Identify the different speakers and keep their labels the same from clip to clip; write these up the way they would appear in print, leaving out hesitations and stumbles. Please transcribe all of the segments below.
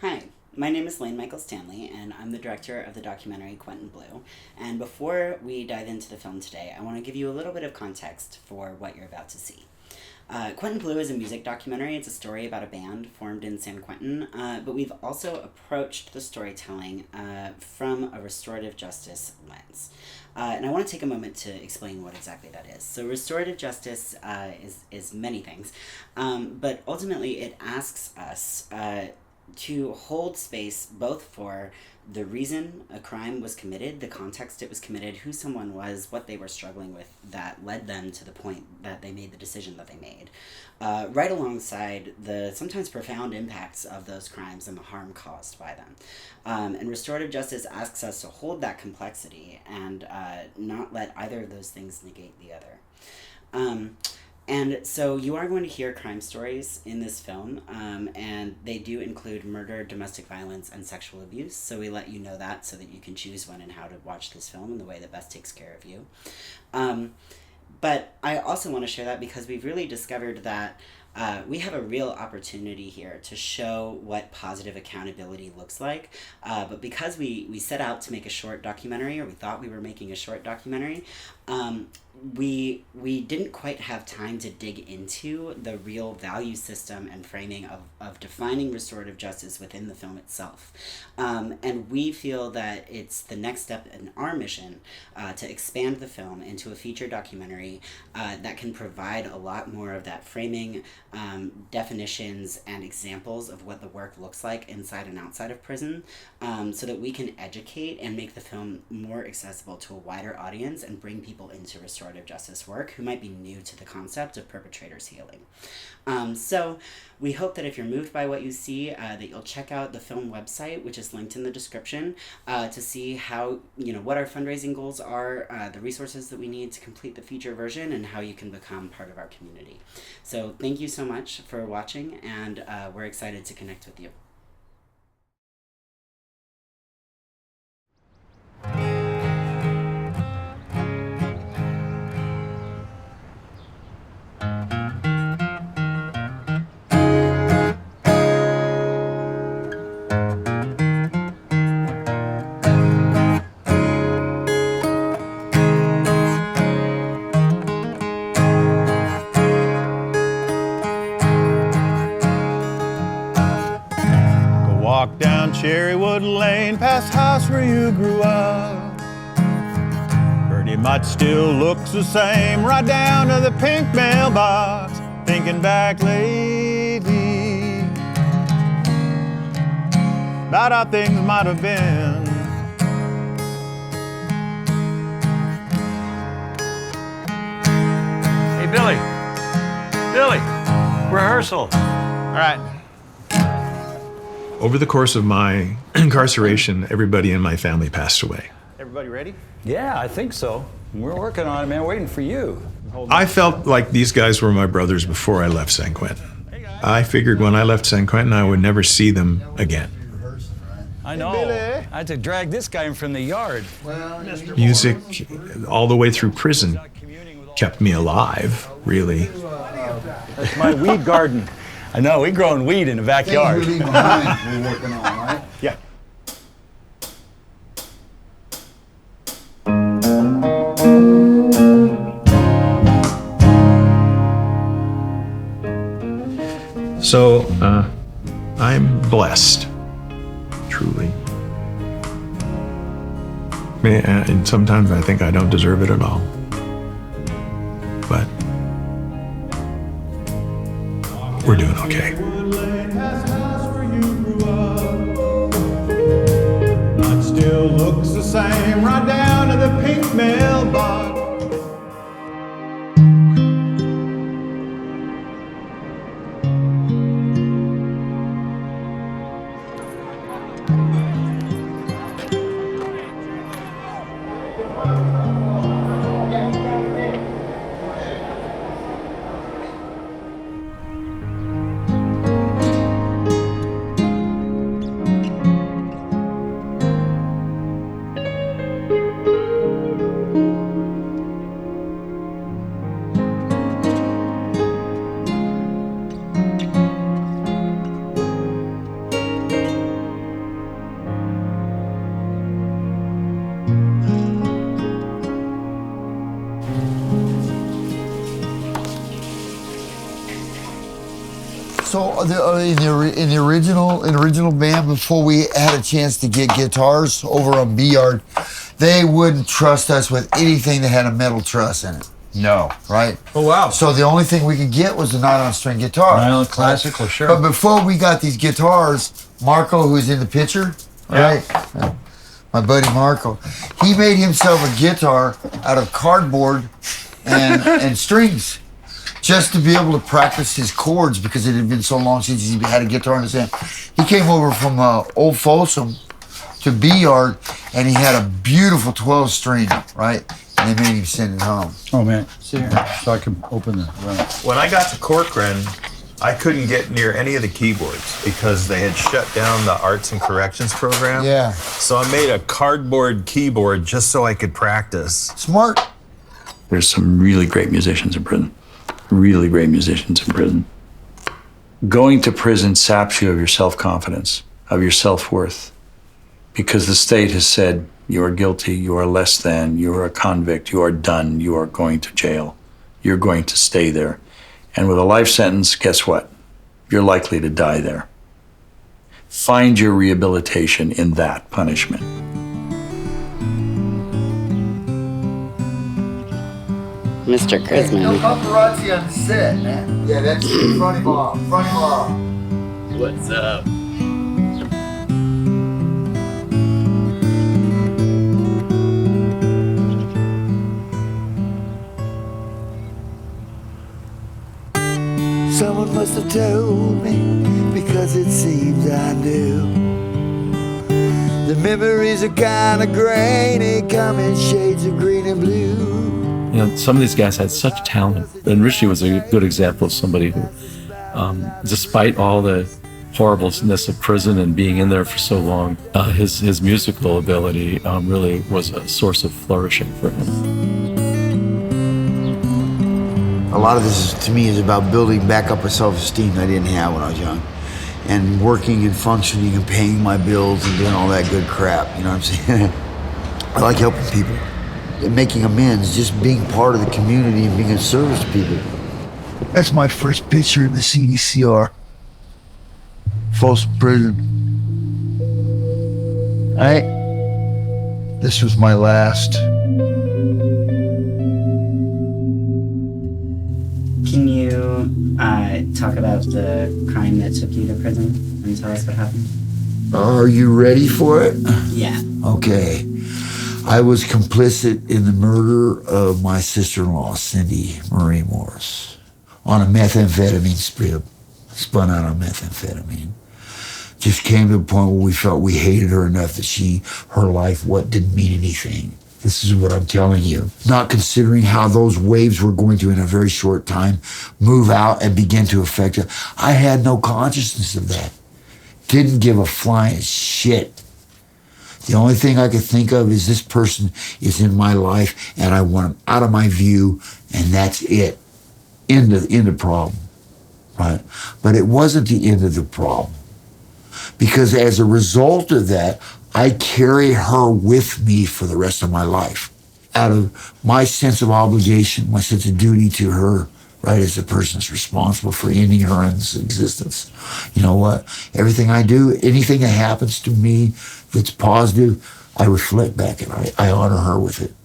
Speaker 1: Hi, my name is Stanley, and I'm the director of the documentary Quentin Blue. And before we dive into the film today, I want to give you a little bit of context for what you're about to see. Quentin Blue is a music documentary. It's a story about a band formed in San Quentin, but we've also approached the storytelling from a restorative justice lens. And I want to take a moment to explain what exactly that is. So restorative justice is many things, but ultimately it asks us to hold space both for the reason a crime was committed, the context it was committed, who someone was, what they were struggling with that led them to the point that they made the decision that they made, right alongside the sometimes profound impacts of those crimes and the harm caused by them. And restorative justice asks us to hold that complexity and not let either of those things negate the other. And so you are going to hear crime stories in this film, and they do include murder, domestic violence, and sexual abuse. So we let you know that so that you can choose when and how to watch this film in the way that best takes care of you. But I also want to share that because we've really discovered that we have a real opportunity here to show what positive accountability looks like. But because we set out to make a short documentary, or we thought we were making a short documentary, we didn't quite have time to dig into the real value system and framing of defining restorative justice within the film itself. And we feel that it's the next step in our mission to expand the film into a feature documentary that can provide a lot more of that framing, definitions, and examples of what the work looks like inside and outside of prison, so that we can educate and make the film more accessible to a wider audience and bring people into restorative justice work who might be new to the concept of perpetrators healing. So we hope that if you're moved by what you see, that you'll check out the film website, which is linked in the description, to see how, what our fundraising goals are, the resources that we need to complete the feature version, and how you can become part of our community. So thank you so much for watching, and we're excited to connect with you.
Speaker 2: Walk down Cherrywood Lane, past the house where you grew up. Pretty much still looks the same, right down to the pink mailbox. Thinking back lately about how things might have been.
Speaker 3: Hey, Billy. Billy, rehearsal.
Speaker 2: All right.
Speaker 4: Over the course of my incarceration, everybody in my family passed away.
Speaker 2: Everybody ready?
Speaker 3: Yeah, I think so. We're working on it, man. Waiting for you.
Speaker 4: I felt like these guys were my brothers before I left San Quentin. I figured when I left San Quentin, I would never see them again.
Speaker 3: I know. I had to drag this guy in from the yard.
Speaker 4: Music, all the way through prison, kept me alive, really.
Speaker 3: That's my weed garden. I know, we're growing weed in the backyard.
Speaker 5: Things we leave behind, we're working on, right?
Speaker 2: Yeah.
Speaker 4: So, I'm blessed, truly. And sometimes I think I don't deserve it at all. But we're doing okay.
Speaker 2: Still looks the same, right down to the pink mailbox.
Speaker 6: So in the original band, before we had a chance to get guitars over on B Yard, they wouldn't trust us with anything that had a metal truss in it.
Speaker 3: No.
Speaker 6: Right?
Speaker 3: Oh, wow.
Speaker 6: So the only thing we could get was a nylon-string guitar.
Speaker 3: Nylon classical, sure.
Speaker 6: But before we got these guitars, Marco, who's in the picture, right? My buddy Marco, he made himself a guitar out of cardboard and strings, just to be able to practice his chords because it had been so long since he had a guitar in his hand. He came over from Old Folsom to B Yard, and he had a beautiful 12-string, right? And they made him send it home.
Speaker 3: Oh, man. See here. So I can open the...
Speaker 4: When I got to Corcoran, I couldn't get near any of the keyboards because they had shut down the arts and corrections program.
Speaker 6: Yeah.
Speaker 4: So I made a cardboard keyboard just so I could practice.
Speaker 6: Smart.
Speaker 7: There's some really great musicians in prison. Really great musicians in prison. Going to prison saps you of your self-confidence, of your self-worth, because the state has said you are guilty, you are less than, you are a convict, you are done, you are going to jail. You're going to stay there. And with a life sentence, guess what? You're likely to die there. Find your rehabilitation in that punishment.
Speaker 1: Mr.
Speaker 6: No
Speaker 1: Chrisman.
Speaker 6: paparazzi on the set, man. Yeah, that's Funny Bob. Funny Bob.
Speaker 1: What's up?
Speaker 6: Someone must have told me because it seems I knew. The memories are kind of grainy, come in shades of green and blue.
Speaker 8: You know, some of these guys had such talent, and Richie was a good example of somebody who, despite all the horribleness of prison and being in there for so long, his musical ability really was a source of flourishing for him.
Speaker 6: A lot of this, to me, is about building back up a self-esteem I didn't have when I was young. And working and functioning and paying my bills and doing all that good crap, you know what I'm saying? I like helping people and making amends, just being part of the community and being of service to people. That's my first picture in the CDCR. Folsom Prison. This was my last.
Speaker 1: Can you talk about the crime that took you to prison and tell us what happened?
Speaker 6: Are you ready for it?
Speaker 1: Yeah.
Speaker 6: Okay. I was complicit in the murder of my sister-in-law, Cindy Marie Morris, on a methamphetamine spree. Spun out on methamphetamine. Just came to a point where we felt we hated her enough that her life, didn't mean anything. This is what I'm telling you. Not considering how those waves were going to, in a very short time, move out and begin to affect her. I had no consciousness of that. Didn't give a flying shit. The only thing I could think of is this person is in my life and I want him out of my view, and that's it. End of problem, right? But it wasn't the end of the problem. Because as a result of that, I carry her with me for the rest of my life. Out of my sense of obligation, my sense of duty to her, right, as a person that's responsible for ending her existence. You know what? Everything I do, anything that happens to me that's positive, I reflect back and I honor her with it.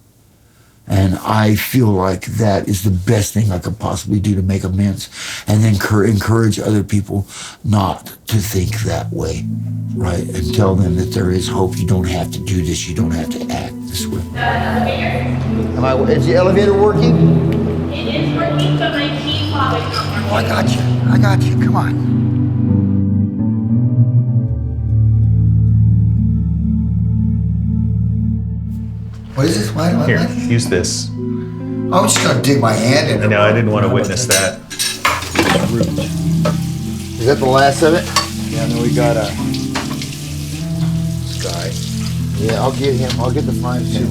Speaker 6: And I feel like that is the best thing I could possibly do to make amends, and then encourage other people not to think that way, right? And tell them that there is hope. You don't have to do this. You don't have to act this way. Is the elevator working?
Speaker 9: It is working, but my key fob is not working.
Speaker 6: Oh, I got you. Come on. What is this?
Speaker 4: Here, use this.
Speaker 6: I'm just gonna dig my hand in it.
Speaker 4: No, I didn't want to witness that.
Speaker 6: Is that the last of it?
Speaker 3: Yeah, and then we got a guy.
Speaker 6: Yeah, I'll get him. I'll get the fine tune.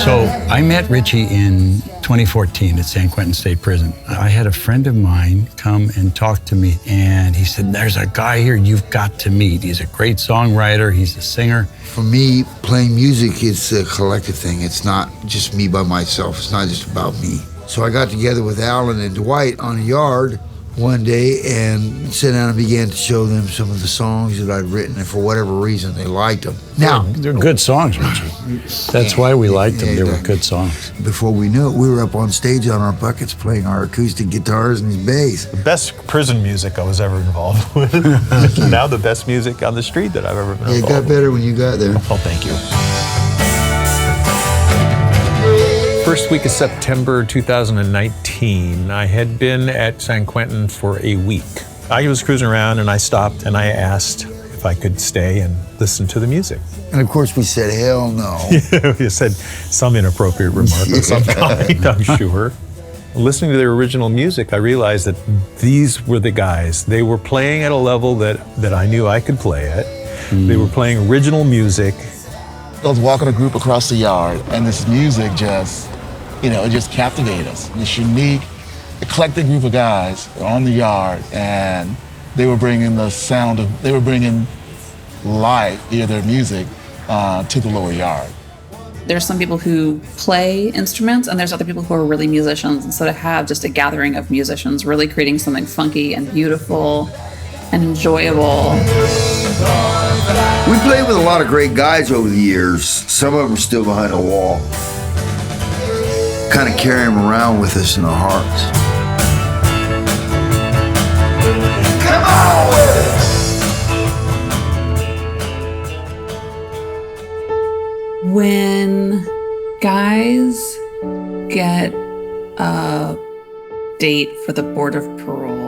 Speaker 3: So I met Richie in 2014 at San Quentin State Prison. I had a friend of mine come and talk to me, and he said, there's a guy here you've got to meet. He's a great songwriter, he's a singer.
Speaker 6: For me, playing music is a collective thing. It's not just me by myself. It's not just about me. So I got together with Alan and Dwight on a yard one day and sat down and began to show them some of the songs that I'd written, and for whatever reason, they liked them. Now,
Speaker 3: They're good songs, Richie. That's why we liked them. They were good songs.
Speaker 6: Before we knew it, we were up on stage on our buckets playing our acoustic guitars and his bass.
Speaker 4: The best prison music I was ever involved with. Now the best music on the street that I've ever been
Speaker 6: It
Speaker 4: involved
Speaker 6: got better when you got there.
Speaker 4: with. Oh, thank you. First week of September 2019, I had been at San Quentin for a week. I was cruising around and I stopped and I asked if I could stay and listen to the music.
Speaker 6: And of course we said, hell no.
Speaker 4: You said some inappropriate remark of some kind, I'm sure. Listening to their original music, I realized that these were the guys. They were playing at a level that I knew I could play at. They were playing original music.
Speaker 5: I was walking a group across the yard, and this music just, it just captivated us. This unique, eclectic group of guys on the yard, and they were bringing they were bringing life via their music to the lower yard.
Speaker 10: There's some people who play instruments, and there's other people who are really musicians. And so to have just a gathering of musicians really creating something funky and beautiful and enjoyable.
Speaker 6: We played with a lot of great guys over the years. Some of them still behind a wall. Kind of carry them around with us in our hearts. Come on with it!
Speaker 10: When guys get a date for the Board of Parole,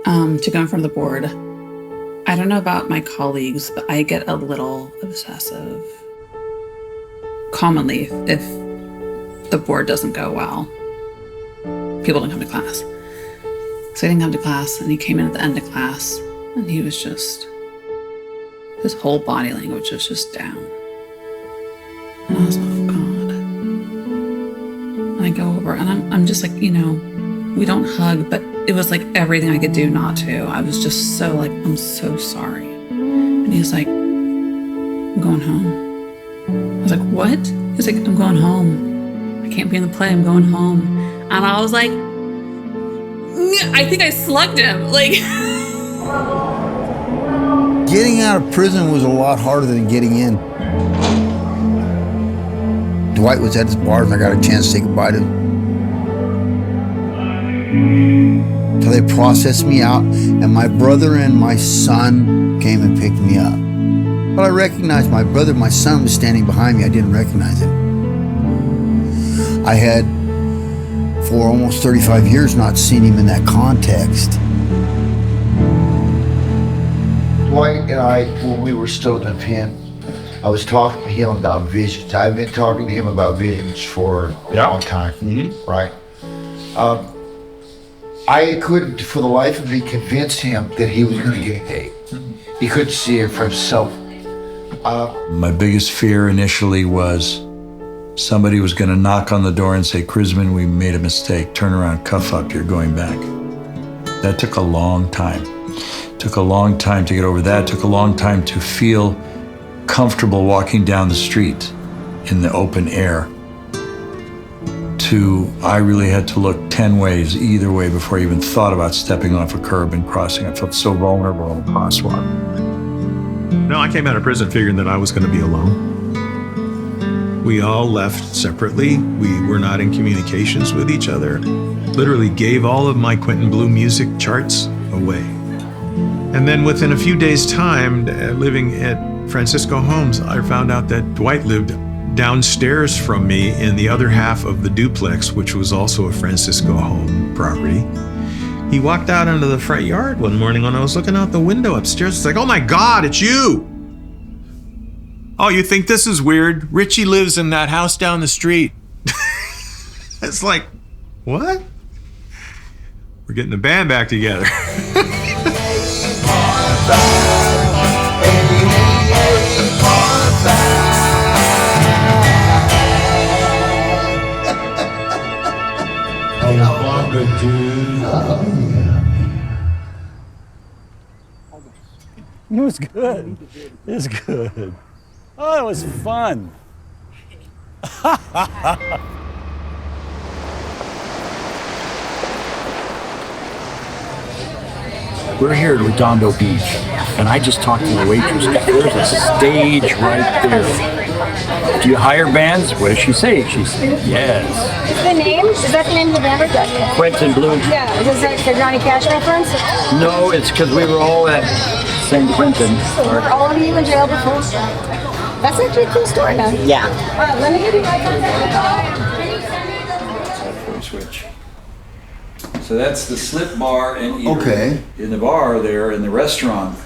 Speaker 10: to go in front of the board, I don't know about my colleagues, but I get a little obsessive. Commonly, if the board doesn't go well, people don't come to class. So he didn't come to class, and he came in at the end of class, and he was just, his whole body language was just down. And I was like, oh God. And I go over, and I'm just like, we don't hug, but it was like everything I could do not to. I was just so like, I'm so sorry. And he was like, I'm going home. I was like, what? He was like, I'm going home. I can't be in the play, I'm going home. And I was like, I think I slugged him. Like,
Speaker 6: Getting out of prison was a lot harder than getting in. Dwight was at his bar and I got a chance to say goodbye to him. Till they processed me out, and my brother and my son came and picked me up. But I recognized my brother, my son was standing behind me. I didn't recognize him. I had, for almost 35 years, not seen him in that context. Dwight and I, when we were still in the pen, I was talking to him about visions. I've been talking to him about visions for a long time, right? I couldn't, for the life of me, convince him that he was going to get paid. He couldn't see it for himself.
Speaker 7: My biggest fear initially was somebody was going to knock on the door and say, Crisman, we made a mistake. Turn around, cuff up, you're going back. That took a long time. Took a long time to get over that. Took a long time to feel comfortable walking down the street in the open air. I really had to look 10 ways either way before I even thought about stepping off a curb and crossing. I felt so vulnerable in the crosswalk.
Speaker 4: No, I came out of prison figuring that I was going to be alone. We all left separately. We were not in communications with each other. Literally gave all of my Quentin Blue music charts away. And then within a few days' time, living at Francisco Homes, I found out that Dwight lived downstairs from me in the other half of the duplex, which was also a Francisco Home property. He walked out into the front yard one morning when I was looking out the window upstairs. It's like, oh my God, it's you! Oh, you think this is weird? Richie lives in that house down the street. It's like, what? We're getting the band back together.
Speaker 3: It was good. It was good. Oh, it was fun.
Speaker 7: We're here at Redondo Beach, and I just talked to the waitress. There's a stage right there. Do you hire bands? What does she say? She said, yes.
Speaker 11: The name? Is that the name of the band or that?
Speaker 7: Quentin Blue.
Speaker 11: Yeah, is this the Johnny Cash reference?
Speaker 7: No, it's because we were all at San Quentin.
Speaker 11: Were all of you in jail before? That's actually a cool story, man.
Speaker 1: Yeah.
Speaker 11: All right, let me give you my contact.
Speaker 7: Switch. So that's the slip bar and eatery.
Speaker 6: Okay.
Speaker 7: In the bar there, in the restaurant.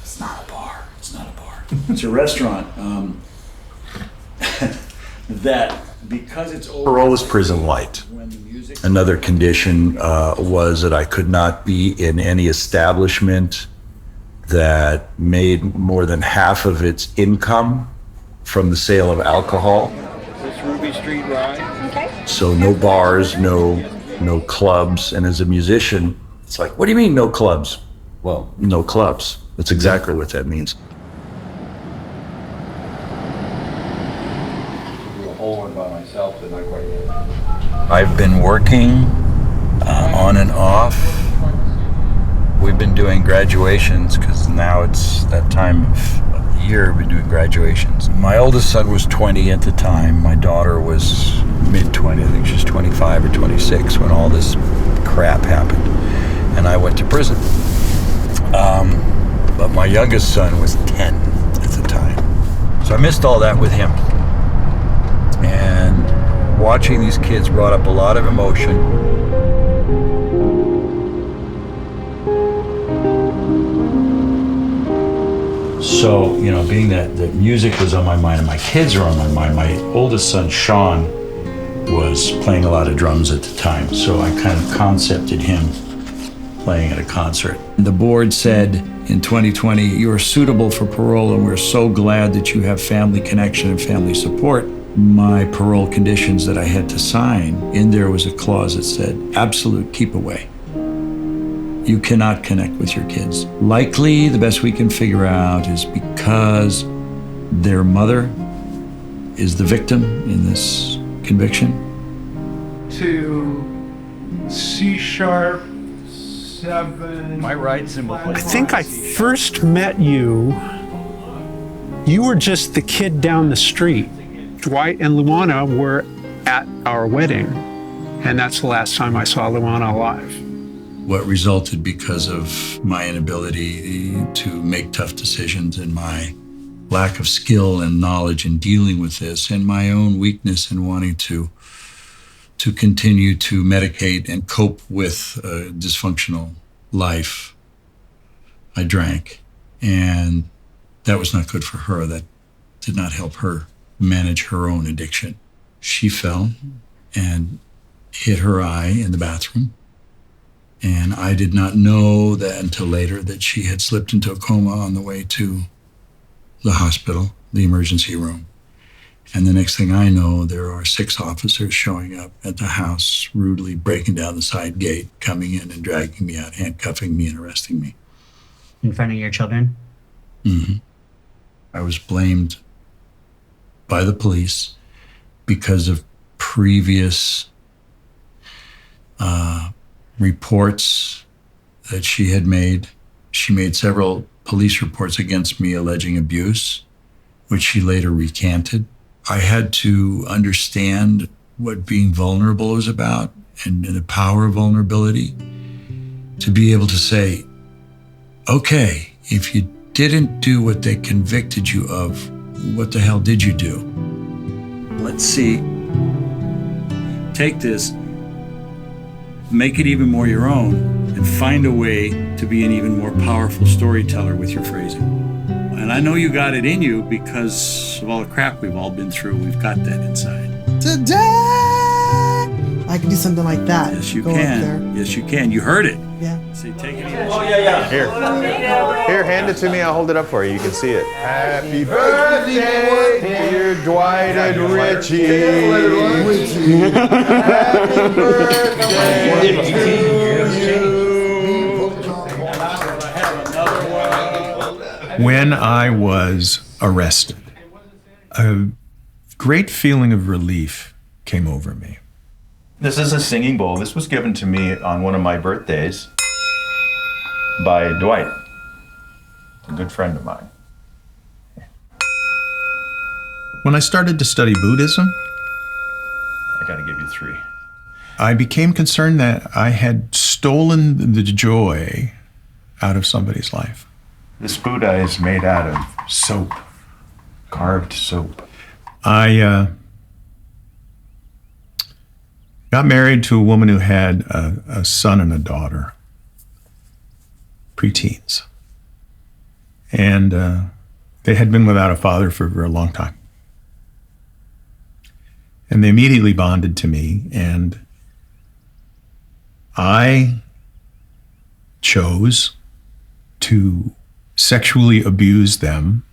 Speaker 7: It's not a bar. It's not a bar. It's a restaurant. That because it's over.
Speaker 4: Parole is prison light.
Speaker 3: Another condition was that I could not be in any establishment that made more than half of its income from the sale of alcohol.
Speaker 7: This Ruby Street ride.
Speaker 11: Okay.
Speaker 3: So no bars, no clubs. And as a musician, it's like, what do you mean no clubs? Well, no clubs. That's exactly what that means.
Speaker 7: A whole one by myself, but not quite yet.
Speaker 3: I've been working on and off. We've been doing graduations because now it's that time of year. We've been doing graduations. My oldest son was 20 at the time. My daughter was mid-20. I think she's 25 or 26 when all this crap happened. And I went to prison. But my youngest son was 10 at the time. So I missed all that with him. And watching these kids brought up a lot of emotion. So, you know, being that music was on my mind and my kids are on my mind, my oldest son, Sean, was playing a lot of drums at the time. So I kind of concepted him playing at a concert. The board said in 2020, you are suitable for parole and we're so glad that you have family connection and family support. My parole conditions that I had to sign, in there was a clause that said, absolute keep away. You cannot connect with your kids. Likely, the best we can figure out is because their mother is the victim in this conviction.
Speaker 12: To C#7.
Speaker 3: My right symbol.
Speaker 12: I think I first met you. You were just the kid down the street. Dwight and Luana were at our wedding, and that's the last time I saw Luana alive.
Speaker 3: What resulted because of my inability to make tough decisions and my lack of skill and knowledge in dealing with this and my own weakness in wanting to continue to medicate and cope with a dysfunctional life. I drank, and that was not good for her. That did not help her manage her own addiction. She fell and hit her eye in the bathroom. And I did not know that until later that she had slipped into a coma on the way to the hospital, the emergency room. And the next thing I know, there are 6 officers showing up at the house, rudely breaking down the side gate, coming in and dragging me out, handcuffing me and arresting me.
Speaker 1: In front of your children?
Speaker 3: Mm-hmm. I was blamed by the police because of previous reports that she had made. She made several police reports against me alleging abuse, which she later recanted. I had to understand what being vulnerable was about and the power of vulnerability to be able to say, okay, if you didn't do what they convicted you of, what the hell did you do? Let's see. Take this, make it even more your own, and find a way to be an even more powerful storyteller with your phrasing. And I know you got it in you because of all the crap we've all been through. We've got that inside.
Speaker 13: Today, I can do something like that.
Speaker 3: Yes, you
Speaker 13: Go up
Speaker 3: can.
Speaker 13: there.
Speaker 3: Yes, you can. You heard it.
Speaker 13: Yeah.
Speaker 3: Say, take it easy.
Speaker 4: Oh, yeah. Here, hand it to me. I'll hold it up for you. You can see it. Happy birthday, dear Dwight and Richie. Happy birthday to you.
Speaker 3: And I have another one.
Speaker 4: When I was arrested, a great feeling of relief came over me.
Speaker 14: This is a singing bowl. This was given to me on one of my birthdays by Dwight, a good friend of mine.
Speaker 4: When I started to study Buddhism,
Speaker 14: I gotta give you 3.
Speaker 4: I became concerned that I had stolen the joy out of somebody's life.
Speaker 14: This Buddha is made out of soap, carved soap.
Speaker 4: I got married to a woman who had a son and a daughter, preteens. And they had been without a father for a very long time. And they immediately bonded to me, and I chose to sexually abuse them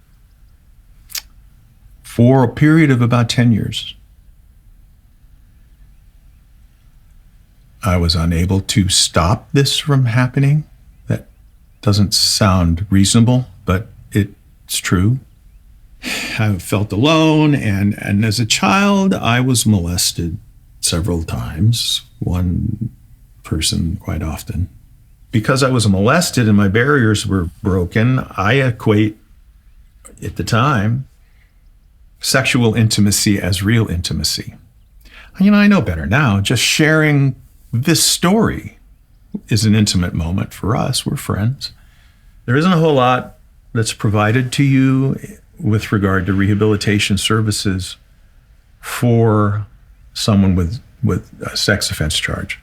Speaker 4: for a period of about 10 years. I was unable to stop this from happening. That doesn't sound reasonable, but it's true. I felt alone, and as a child, I was molested several times, one person quite often. Because I was molested and my barriers were broken, I equate, at the time, sexual intimacy as real intimacy. I know better now. Just sharing this story is an intimate moment for us. We're friends. There isn't a whole lot that's provided to you with regard to rehabilitation services for someone with a sex offense charge.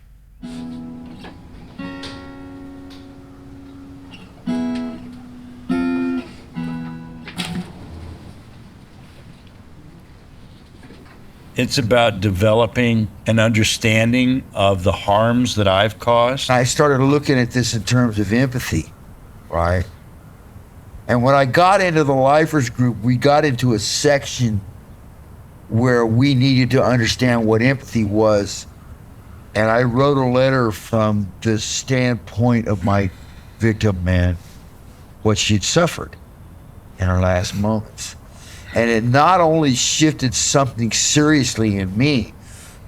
Speaker 3: It's about developing an understanding of the harms that I've caused.
Speaker 6: I started looking at this in terms of empathy, right? And when I got into the lifers group, we got into a section where we needed to understand what empathy was. And I wrote a letter from the standpoint of my victim, man, what she'd suffered in her last moments. And it not only shifted something seriously in me,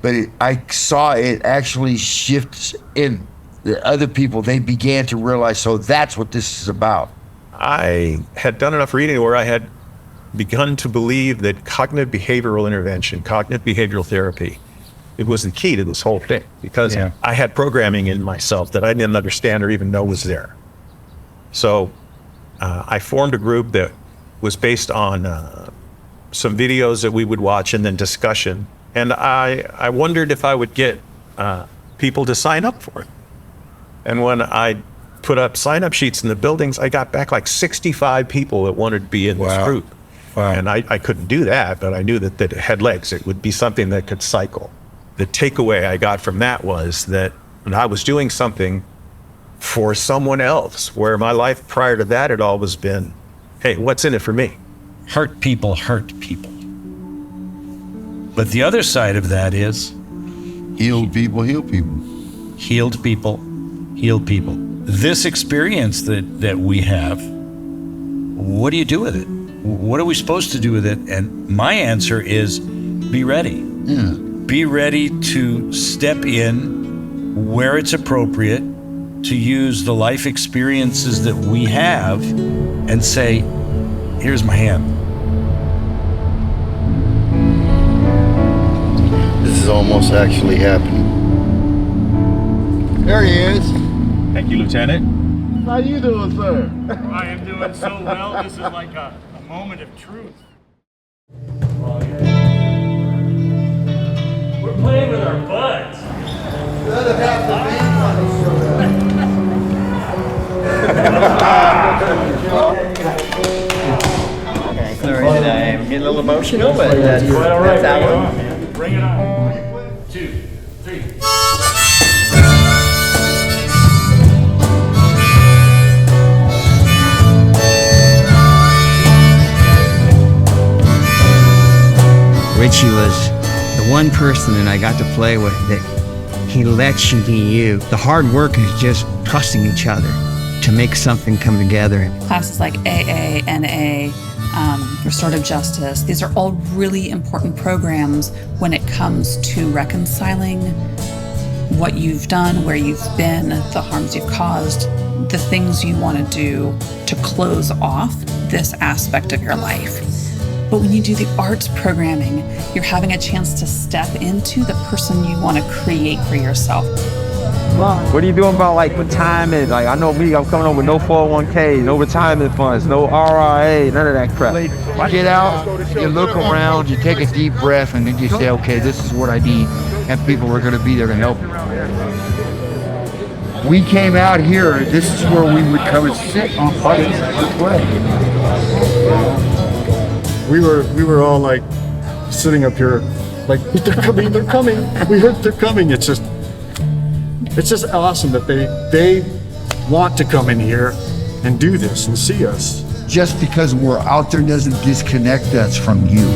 Speaker 6: but I saw it actually shift in the other people. They began to realize, so that's what this is about.
Speaker 4: I had done enough reading where I had begun to believe that cognitive behavioral intervention, cognitive behavioral therapy, it was the key to this whole thing, because I had programming in myself that I didn't understand or even know was there. So I formed a group that was based on some videos that we would watch and then discussion. And I wondered if I would get people to sign up for it. And when I put up sign-up sheets in the buildings, I got back like 65 people that wanted to be in this group. Wow. And I couldn't do that, but I knew that it had legs. It would be something that could cycle. The takeaway I got from that was that when I was doing something for someone else, where my life prior to that had always been, hey, what's in it for me?
Speaker 3: Hurt people hurt people. But the other side of that is
Speaker 6: healed people heal people.
Speaker 3: Healed people heal people. This experience that we have, what do you do with it? What are we supposed to do with it? And my answer is be ready.
Speaker 6: Yeah.
Speaker 3: Be ready to step in where it's appropriate, to use the life experiences that we have and say, here's my hand.
Speaker 6: This is almost actually happening. There he is.
Speaker 4: Thank you, Lieutenant.
Speaker 6: How you doing, sir?
Speaker 2: I am doing so well. This is like a moment of truth.
Speaker 9: We're playing with our butts.
Speaker 6: The other half of the band
Speaker 15: Okay, sorry that I'm getting a little emotional, but that's that one.
Speaker 2: Bring it on. 2, 3.
Speaker 15: Richie was the one person that I got to play with that he lets you be you. The hard work is just trusting each other to to make something come together.
Speaker 10: Classes like AA, NA, restorative justice, these are all really important programs when it comes to reconciling what you've done, where you've been, the harms you've caused, the things you want to do to close off this aspect of your life. But when you do the arts programming, you're having a chance to step into the person you want to create for yourself.
Speaker 16: What are you doing about like retirement? Like I know me, I'm coming up with no 401k, no retirement funds, no RIA, none of that crap.
Speaker 6: Get out, you look around, you take a deep breath, and then you say, okay, this is what I need. And people are going to be there to help you. We came out here, this is where we would come and sit on buckets and play.
Speaker 17: We were all like sitting up here, like they're coming. We heard they're coming. It's just awesome that they want to come in here and do this and see us.
Speaker 6: Just because we're out there doesn't disconnect us from you.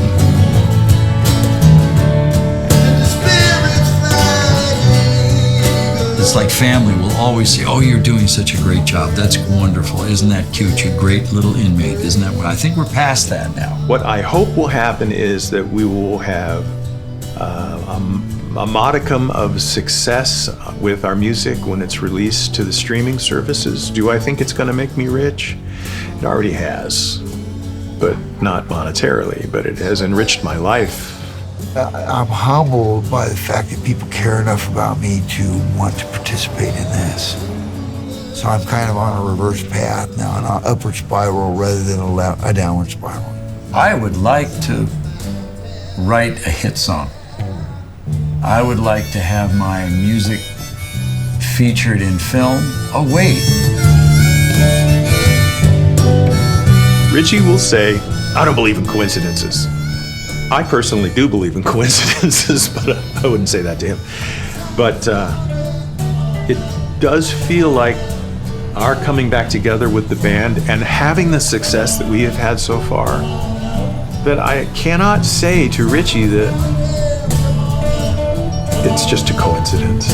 Speaker 3: It's like family will always say, oh, you're doing such a great job. That's wonderful. Isn't that cute? You great little inmate. Isn't that what? I think we're past that now.
Speaker 4: What I hope will happen is that we will have a modicum of success with our music when it's released to the streaming services. Do I think it's going to make me rich? It already has, but not monetarily, but it has enriched my life.
Speaker 6: I'm humbled by the fact that people care enough about me to want to participate in this. So I'm kind of on a reverse path now, an upward spiral rather than a downward spiral.
Speaker 3: I would like to write a hit song. I would like to have my music featured in film. Oh, wait.
Speaker 4: Richie will say, I don't believe in coincidences. I personally do believe in coincidences, but I wouldn't say that to him. But it does feel like our coming back together with the band and having the success that we have had so far, that I cannot say to Richie that it's just a coincidence.